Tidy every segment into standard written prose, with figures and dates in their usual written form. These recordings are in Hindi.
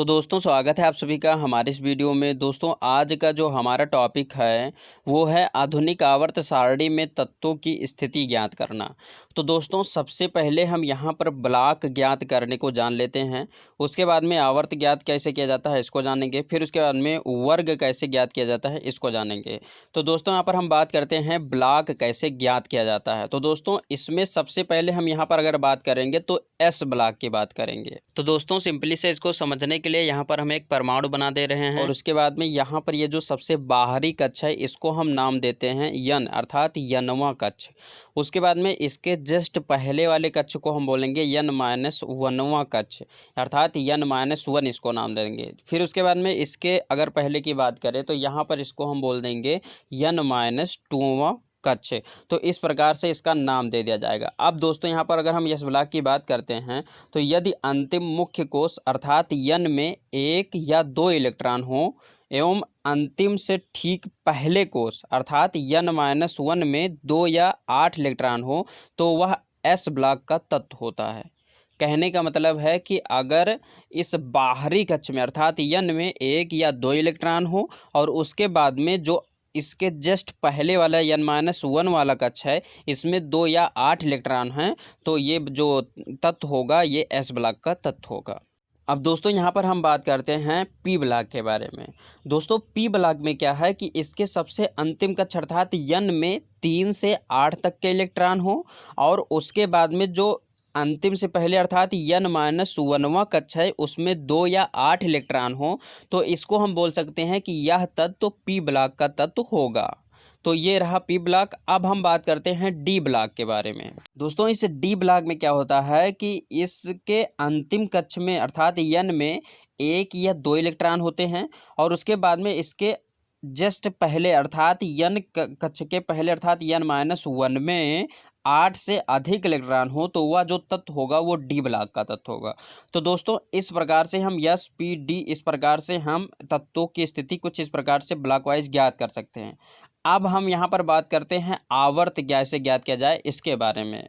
तो दोस्तों स्वागत है आप सभी का हमारे इस वीडियो में। दोस्तों आज का जो हमारा टॉपिक है वो है आधुनिक आवर्त सारणी में तत्वों की स्थिति ज्ञात करना। तो दोस्तों सबसे पहले हम यहाँ पर ब्लॉक ज्ञात करने को जान लेते हैं। उसके बाद में आवर्त ज्ञात कैसे किया जाता है इसको जानेंगे। फिर उसके बाद में वर्ग कैसे ज्ञात किया जाता है इसको जानेंगे। तो दोस्तों यहाँ पर हम बात करते हैं ब्लॉक कैसे ज्ञात किया जाता है। तो दोस्तों इसमें सबसे पहले हम यहाँ पर अगर बात करेंगे तो एस ब्लॉक की बात करेंगे। तो दोस्तों सिंपली से इसको समझने के लिए यहाँ पर हम एक परमाणु बना दे रहे हैं और उसके बाद में यहाँ पर ये जो सबसे बाहरी कक्ष है इसको हम नाम देते हैं यन अर्थात यनवा कक्ष। उसके बाद में इसके जस्ट पहले वाले कक्ष को हम बोलेंगे यन माइनस वनवा कक्ष अर्थात यन माइनस वन इसको नाम देंगे। फिर उसके बाद में इसके अगर पहले की बात करें तो यहाँ पर इसको हम बोल देंगे यन माइनस टूवा कक्ष। तो इस प्रकार से इसका नाम दे दिया जाएगा। अब दोस्तों यहाँ पर अगर हम यस ब्लॉक की बात करते हैं तो यदि अंतिम मुख्य कोश अर्थात यन में एक या दो इलेक्ट्रॉन हो एवं अंतिम से ठीक पहले कोश अर्थात यन माइनस वन में 2 या 8 इलेक्ट्रॉन हो तो वह एस ब्लॉक का तत्व होता है। कहने का मतलब है कि अगर इस बाहरी कक्ष में अर्थात यन में 1 या 2 इलेक्ट्रॉन हो और उसके बाद में जो इसके जस्ट पहले वाला यन माइनस वन वाला कक्ष है इसमें 2 या 8 इलेक्ट्रॉन हैं तो ये जो तत्व होगा ये एस ब्लॉक का तत्व होगा। अब दोस्तों यहाँ पर हम बात करते हैं पी ब्लॉक के बारे में। दोस्तों पी ब्लॉक में क्या है कि इसके सबसे अंतिम कक्ष अर्थात यन में 3 से 8 तक के इलेक्ट्रॉन हो और उसके बाद में जो अंतिम से पहले अर्थात यन माइनस वनवा कक्ष है उसमें 2 या 8 इलेक्ट्रॉन हो तो इसको हम बोल सकते हैं कि यह तत्व पी ब्लॉक का तत्व होगा। तो ये रहा पी ब्लॉक। अब हम बात करते हैं डी ब्लॉक के बारे में। दोस्तों इस डी ब्लॉक में क्या होता है कि इसके अंतिम कक्ष में अर्थात यन में 1 या 2 इलेक्ट्रॉन होते हैं और उसके बाद में इसके जस्ट पहले अर्थात यन कक्ष के पहले अर्थात यन माइनस वन में 8 से अधिक इलेक्ट्रॉन हो तो वह जो तत्व होगा वो डी ब्लॉक का तत्व होगा। तो दोस्तों इस प्रकार से हम यस पी डी इस प्रकार से हम तत्वों की स्थिति कुछ इस प्रकार से ब्लॉक वाइज ज्ञात कर सकते हैं। अब हम यहाँ पर बात करते हैं आवर्त कैसे ज्ञात किया जाए इसके बारे में।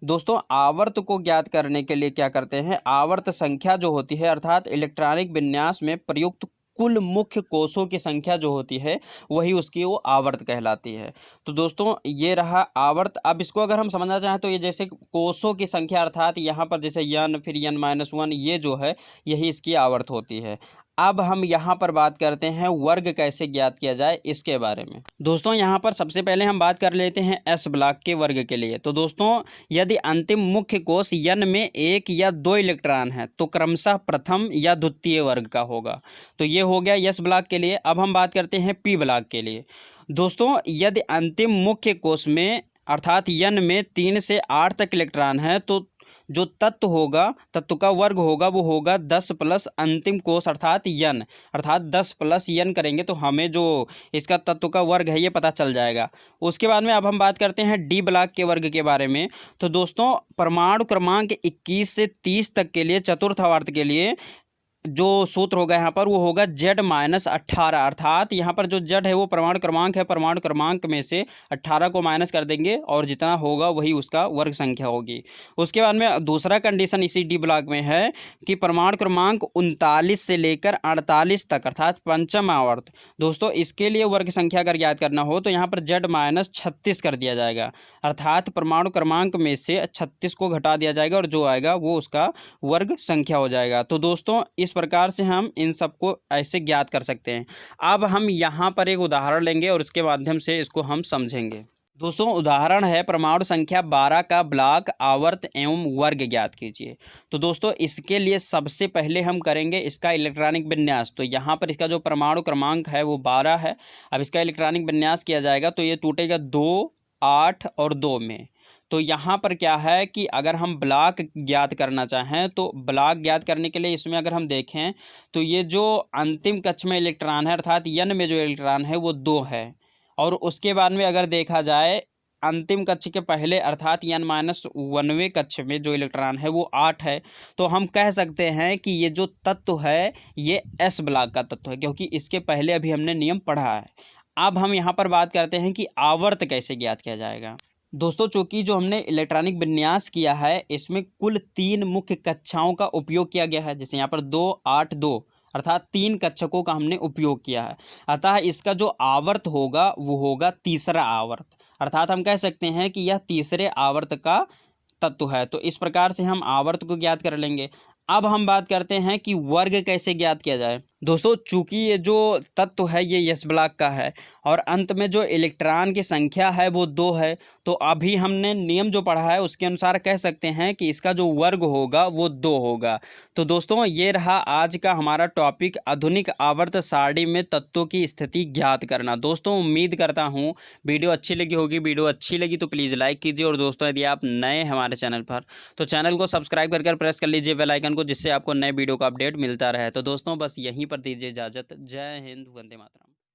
दोस्तों आवर्त को ज्ञात करने के लिए क्या करते हैं, आवर्त संख्या जो होती है अर्थात इलेक्ट्रॉनिक विन्यास में प्रयुक्त कुल मुख्य कोषों की संख्या जो होती है वही उसकी वो आवर्त कहलाती है। तो दोस्तों ये रहा आवर्त। अब इसको अगर हम समझना चाहें तो ये जैसे कोषों की संख्या अर्थात यहाँ पर जैसे यन फिर यन माइनस वन ये जो है यही इसकी आवर्त होती है। अब हम यहाँ पर बात करते हैं वर्ग कैसे ज्ञात किया जाए इसके बारे में। दोस्तों यहाँ पर सबसे पहले हम बात कर लेते हैं एस ब्लॉक के वर्ग के लिए। तो दोस्तों यदि अंतिम मुख्य कोश यन में 1 या 2 इलेक्ट्रॉन है तो क्रमशः प्रथम या द्वितीय वर्ग का होगा। तो ये हो गया एस ब्लॉक के लिए। अब हम बात करते हैं पी ब्लॉक के लिए। दोस्तों यदि अंतिम मुख्य कोश में अर्थात यन में 3 से 8 तक इलेक्ट्रॉन है तो जो तत्व होगा तत्व का वर्ग होगा वो होगा 10 प्लस अंतिम कोश अर्थात यन अर्थात 10 प्लस यन करेंगे तो हमें जो इसका तत्व का वर्ग है ये पता चल जाएगा। उसके बाद में अब हम बात करते हैं डी ब्लॉक के वर्ग के बारे में। तो दोस्तों परमाणु क्रमांक 21 से 30 तक के लिए चतुर्थ आवर्त के लिए जो सूत्र होगा यहाँ पर वो होगा Z माइनस 18 अर्थात यहाँ पर जो Z है वो परमाणु क्रमांक है, परमाणु क्रमांक में से 18 को माइनस कर देंगे और जितना होगा वही उसका वर्ग संख्या होगी। उसके बाद में दूसरा कंडीशन इसी डी ब्लॉक में है कि परमाणु क्रमांक 39 से लेकर 48 तक अर्थात पंचम आवर्त। दोस्तों इसके लिए वर्ग संख्या अगर ज्ञात करना हो तो यहाँ पर Z माइनस 36 कर दिया जाएगा अर्थात परमाणु क्रमांक में से 36 को घटा दिया जाएगा और जो आएगा वो उसका वर्ग संख्या हो जाएगा। तो दोस्तों इस प्रकार से हम इन सबको ऐसे ज्ञात कर सकते हैं। अब हम यहाँ पर एक उदाहरण लेंगे और इसके माध्यम से इसको हम समझेंगे। दोस्तों उदाहरण है परमाणु संख्या 12 का ब्लॉक आवर्त एवं वर्ग ज्ञात कीजिए। तो दोस्तों इसके लिए सबसे पहले हम करेंगे इसका इलेक्ट्रॉनिक विन्यास। तो यहाँ पर इसका जो परमाणु क्रमांक है वो 12 है। अब इसका इलेक्ट्रॉनिक विन्यास किया जाएगा तो ये टूटेगा 2, 8 और 2 में। तो यहाँ पर क्या है कि अगर हम ब्लॉक ज्ञात करना चाहें तो ब्लॉक ज्ञात करने के लिए इसमें अगर हम देखें तो ये जो अंतिम कक्ष में इलेक्ट्रॉन है अर्थात यन में जो इलेक्ट्रॉन है वो 2 है और उसके बाद में अगर देखा जाए अंतिम कक्ष के पहले अर्थात यन माइनस वनवें कक्ष में जो इलेक्ट्रॉन है वो 8 है। तो हम कह सकते हैं कि ये जो तत्व है ये एस ब्लॉक का तत्व है क्योंकि इसके पहले अभी हमने नियम पढ़ा है। अब हम यहाँ पर बात करते हैं कि आवर्त कैसे ज्ञात किया जाएगा। दोस्तों चूँकि जो हमने इलेक्ट्रॉनिक विन्यास किया है इसमें कुल 3 मुख्य कक्षाओं का उपयोग किया गया है। जैसे यहाँ पर 2, 8, 2 अर्थात 3 कक्षकों का हमने उपयोग किया है। अतः इसका जो आवर्त होगा वो होगा तीसरा आवर्त, अर्थात हम कह सकते हैं कि यह तीसरे आवर्त का तत्व है। तो इस प्रकार से हम आवर्त को ज्ञात कर लेंगे। अब हम बात करते हैं कि वर्ग कैसे ज्ञात किया जाए। दोस्तों चूंकि ये जो तत्व है ये यस ब्लॉक का है और अंत में जो इलेक्ट्रॉन की संख्या है वो 2 है, तो अभी हमने नियम जो पढ़ा है उसके अनुसार कह सकते हैं कि इसका जो वर्ग होगा वो 2 होगा। तो दोस्तों ये रहा आज का हमारा टॉपिक, आधुनिक आवर्त सारणी में तत्वों की स्थिति ज्ञात करना। दोस्तों उम्मीद करता हूँ वीडियो अच्छी लगी होगी। वीडियो अच्छी लगी तो प्लीज़ लाइक कीजिए, और दोस्तों यदि आप नए हैं हमारे चैनल पर तो चैनल को सब्सक्राइब कर प्रेस कर लीजिए बेल आइकन को, जिससे आपको नए वीडियो का अपडेट मिलता रहे। तो दोस्तों बस यहीं पर दीजिए इजाज़त। जय हिंद, वंदे मातरम।